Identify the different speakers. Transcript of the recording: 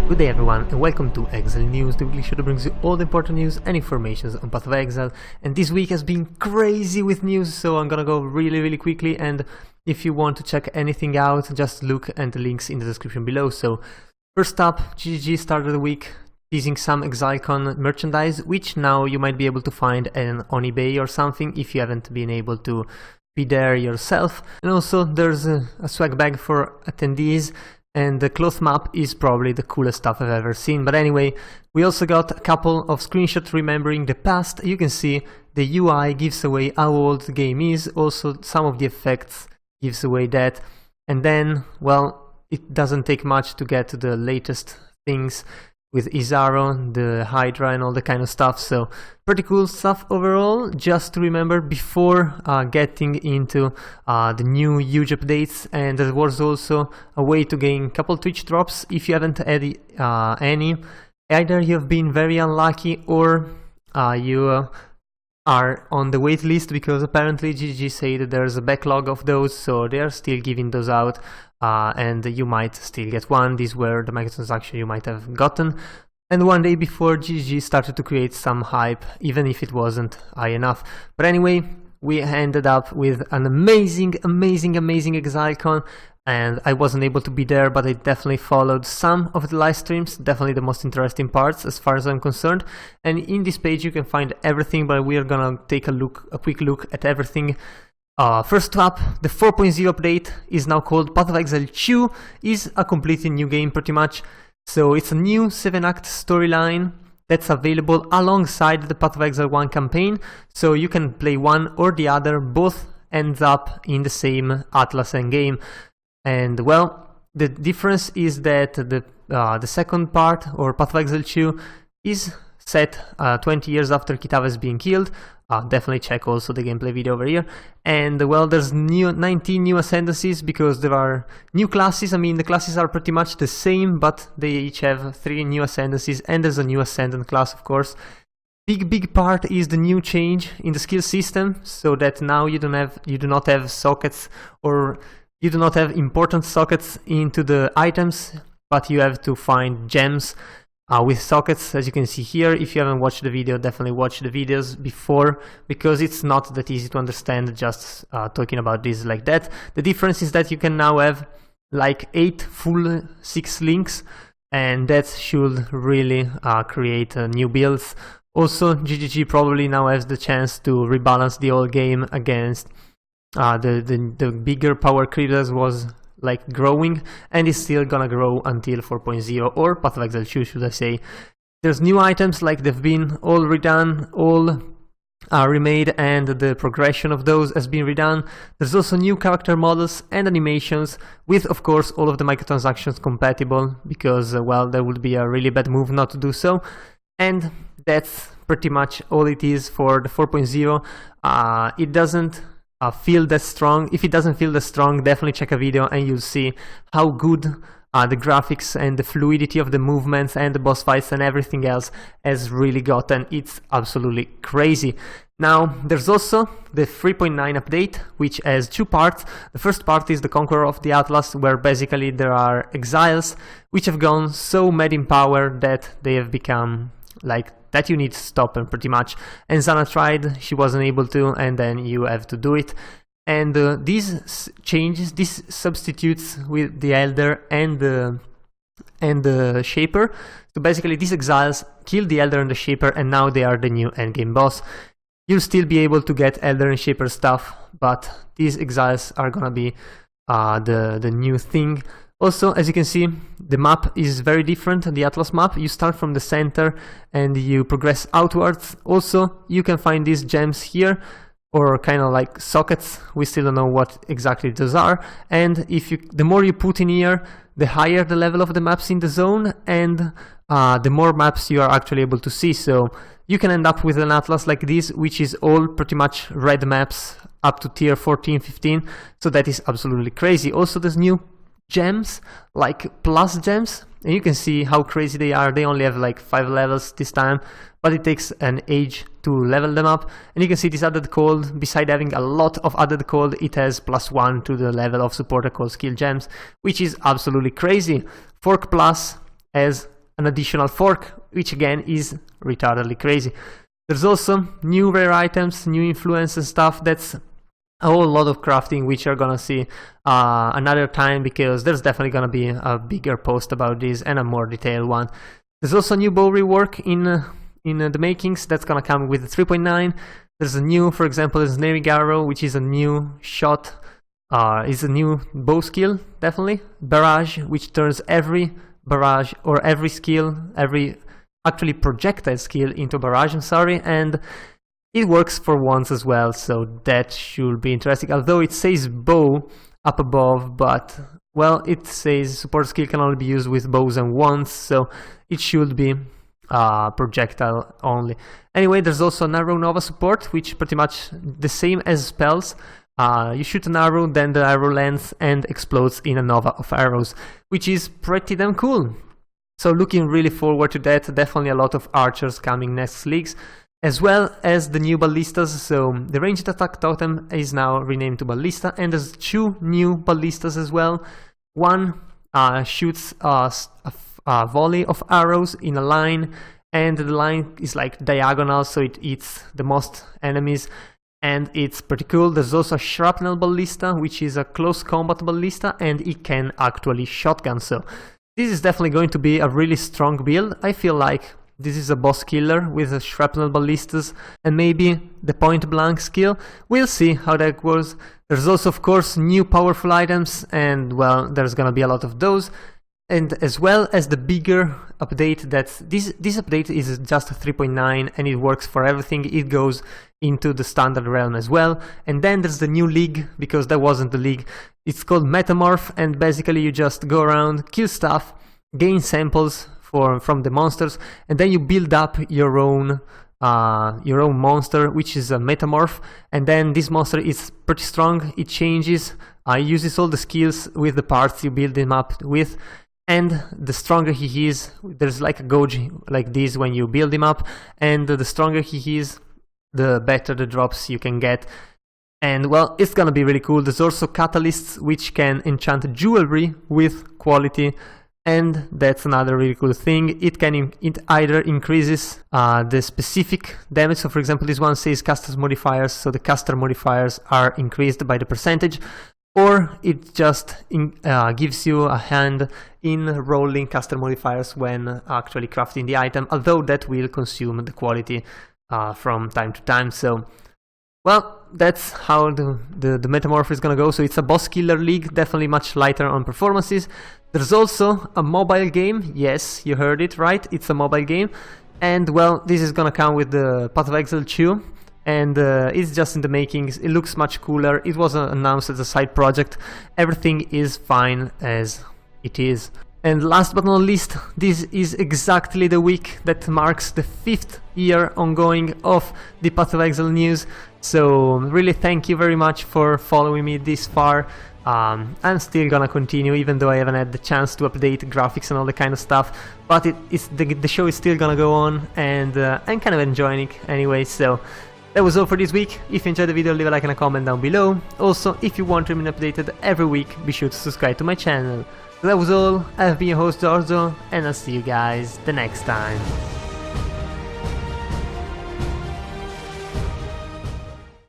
Speaker 1: Good day everyone and welcome to Exile News, the weekly show that brings you all the important news and information on Path of Exile. And this week has been crazy with news, so I'm gonna go really quickly, and if you want to check anything out, just look at the links in the description below. So first up, GGG started the week teasing some ExileCon merchandise, which now you might be able to find on eBay or something if you haven't been able to be there yourself. And also there's a swag bag for attendees, and the cloth map is probably the coolest stuff I've ever seen. But anyway, we also got a couple of screenshots remembering the past. You can see the UI gives away how old the game is, also some of the effects gives away that. And then, well, it doesn't take much to get to the latest things with Izaro, the Hydra and all the kind of stuff, so pretty cool stuff overall. Just to remember before getting into the new huge updates, and there was also a way to gain a couple Twitch drops if you haven't had any. Either you have been very unlucky or you are on the wait list, because apparently GG said that there's a backlog of those, so they are still giving those out. And you might still get one. These were the microtransactions you might have gotten. And one day before, GG started to create some hype, even if it wasn't high enough. But anyway, we ended up with an amazing ExileCon, and I wasn't able to be there, but I definitely followed some of the live streams, definitely the most interesting parts as far as I'm concerned. And in this page you can find everything, but we are gonna take a quick look at everything. First up, the 4.0 update is now called Path of Exile 2, is a completely new game pretty much. So it's a new 7-act storyline that's available alongside the Path of Exile 1 campaign, so you can play one or the other, both ends up in the same Atlas endgame. And well, the difference is that the second part, or Path of Exile 2, is set 20 years after Kitava is being killed. Definitely check also the gameplay video over here. And well, there's 19 new ascendancies, because there are new classes. I mean, the classes are pretty much the same, but they each have 3 new ascendancies, and there's a new ascendant class, of course. Big part is the new change in the skill system, so that now you do not have sockets, or you do not have important sockets into the items, but you have to find gems with sockets, as you can see here. If you haven't watched the video, definitely watch the videos before, because it's not that easy to understand just talking about this like that. The difference is that you can now have like 8 full 6 links, and that should really create new builds. Also, GGG probably now has the chance to rebalance the whole game against the bigger power creep that was like growing, and is still gonna grow until 4.0, or Path of Exile 2 should I say. There's new items, like they've been all redone, all remade, and the progression of those has been redone. There's also new character models and animations, with of course all of the microtransactions compatible, because well, there would be a really bad move not to do so. And that's pretty much all it is for the 4.0. It doesn't feel that strong. If it doesn't feel that strong, definitely check a video and you'll see how good the graphics and the fluidity of the movements and the boss fights and everything else has really gotten. It's absolutely crazy. Now there's also the 3.9 update, which has 2 parts. The first part is the Conqueror of the Atlas, where basically there are exiles which have gone so mad in power that they have become like that you need to stop them pretty much. And Zana tried, she wasn't able to, and then you have to do it. And these changes, these substitutes with the Elder and the Shaper. So basically these exiles killed the Elder and the Shaper, and now they are the new endgame boss. You'll still be able to get Elder and Shaper stuff, but these exiles are gonna be the new thing. Also, as you can see, the map is very different, the Atlas map. You start from the center and you progress outwards. Also, you can find these gems here, or kind of like sockets. We still don't know what exactly those are. And the more you put in here, the higher the level of the maps in the zone, and the more maps you are actually able to see. So you can end up with an Atlas like this, which is all pretty much red maps up to tier 14, 15. So that is absolutely crazy. Also, there's new gems, like plus gems, and you can see how crazy they are. They only have like 5 levels this time, but it takes an age to level them up. And you can see this added cold, beside having a lot of added cold, it has +1 to the level of supporter called skill gems, which is absolutely crazy. Fork Plus has an additional fork, which again is retardedly crazy. There's also new rare items, new influence and stuff. That's a whole lot of crafting, which you're gonna see another time, because there's definitely gonna be a bigger post about this and a more detailed one. There's also a new bow rework in the makings that's gonna come with the 3.9. There's a new, for example, there's Snaring Arrow, which is a new shot, is a new bow skill, definitely. Barrage, which turns every barrage or every skill, every actually projectile skill into barrage, I'm sorry, and it works for once as well, so that should be interesting. Although it says bow up above, but well, it says support skill can only be used with bows and wands, so it should be projectile only. Anyway, there's also an arrow nova support, which pretty much the same as spells. You shoot an arrow, then the arrow lands and explodes in a nova of arrows, which is pretty damn cool. So looking really forward to that. Definitely a lot of archers coming next leagues, as well as the new ballistas. So the ranged attack totem is now renamed to ballista, and there's 2 new ballistas as well. One shoots a volley of arrows in a line, and the line is like diagonal, so it eats the most enemies, and it's pretty cool. There's also a shrapnel ballista, which is a close combat ballista, and it can actually shotgun. So this is definitely going to be a really strong build. I feel like this is a boss killer with the shrapnel ballistas and maybe the point blank skill. We'll see how that goes. There's also, of course, new powerful items, and well, there's gonna be a lot of those. And as well as the bigger update, that's this update is just a 3.9, and it works for everything. It goes into the standard realm as well. And then there's the new league, because that wasn't the league. It's called Metamorph, and basically you just go around, kill stuff, gain samples from the monsters, and then you build up your own monster, which is a Metamorph. And then this monster is pretty strong. It changes, uses all the skills with the parts you build him up with. And the stronger he is, there's like a gauge like this when you build him up, and the stronger he is, the better the drops you can get. And well, it's gonna be really cool. There's also catalysts, which can enchant jewelry with quality, and that's another really cool thing. It either increases the specific damage. So for example, this one says caster's modifiers, so the caster modifiers are increased by the percentage, or it just gives you a hand in rolling caster modifiers when actually crafting the item, although that will consume the quality from time to time. So well, that's how the Metamorph is gonna go. So it's a boss killer league, definitely much lighter on performances. There's also a mobile game. Yes, you heard it right, it's a mobile game. And well, this is gonna come with the Path of Exile 2. And it's just in the makings. It looks much cooler. It was announced as a side project. Everything is fine as it is. And last but not least, this is exactly the week that marks the 5th year ongoing of the Path of Exile news. So really thank you very much for following me this far. I'm still gonna continue, even though I haven't had the chance to update graphics and all the kind of stuff. But the show is still gonna go on, and I'm kind of enjoying it anyway. So that was all for this week. If you enjoyed the video, leave a like and a comment down below. Also, if you want to remain updated every week, be sure to subscribe to my channel. So that was all. I've been your host Giorgio, and I'll see you guys the next time.